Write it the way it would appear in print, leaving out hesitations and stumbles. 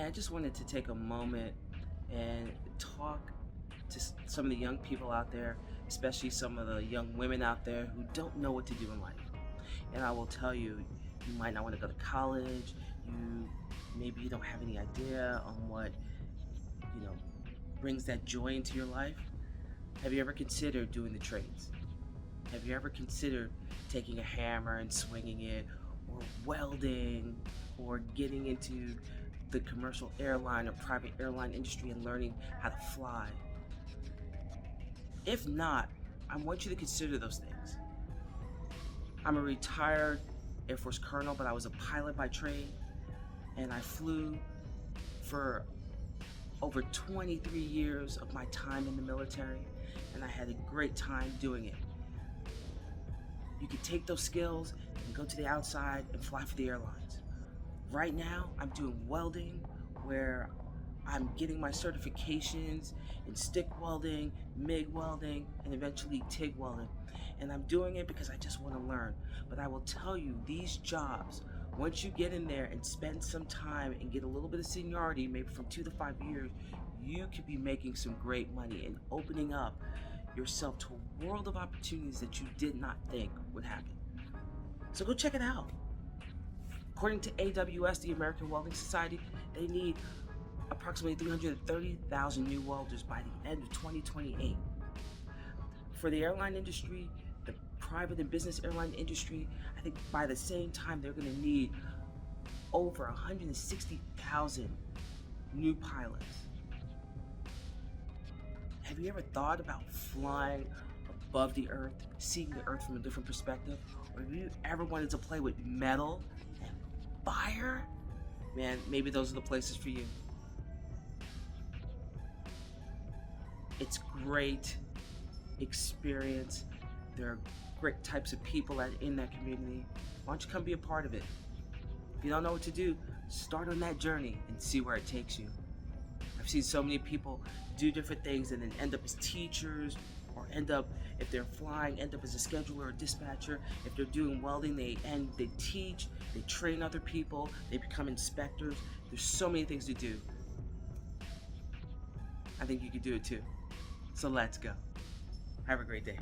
Hey, I just wanted to take a moment and talk to some of the young people out there, especially some of the young women out there who don't know what to do in life. And I will tell you, you might not want to go to college. Maybe you don't have any idea on what, you know, brings that joy into your life. Have you ever considered doing the trades? Have you ever considered taking a hammer and swinging it, or welding, or getting into the commercial airline or private airline industry and learning how to fly? If not, I want you to consider those things. I'm a retired Air Force colonel, but I was a pilot by trade, and I flew for over 23 years of my time in the military, and I had a great time doing it. You can take those skills and go to the outside and fly for the airlines. Right now, I'm doing welding, where I'm getting my certifications in stick welding, MIG welding, and eventually TIG welding. And I'm doing it because I just want to learn. But I will tell you, these jobs, once you get in there and spend some time and get a little bit of seniority, maybe from 2 to 5 years, you could be making some great money and opening up yourself to a world of opportunities that you did not think would happen. So go check it out. According to AWS, the American Welding Society, they need approximately 330,000 new welders by the end of 2028. For the airline industry, the private and business airline industry, I think by the same time they're going to need over 160,000 new pilots. Have you ever thought about flying above the earth, seeing the earth from a different perspective? Or have you ever wanted to play with metal and fire? Man, maybe those are the places for you. It's great experience. There are great types of people in that community. Why don't you come be a part of it? If you don't know what to do, start on that journey and see where it takes you. I've seen so many people do different things and then end up as teachers, or end up, if they're flying, end up as a scheduler or dispatcher. If they're doing welding, they teach, they train other people, they become inspectors. There's so many things to do. I think you could do it too. So let's go. Have a great day.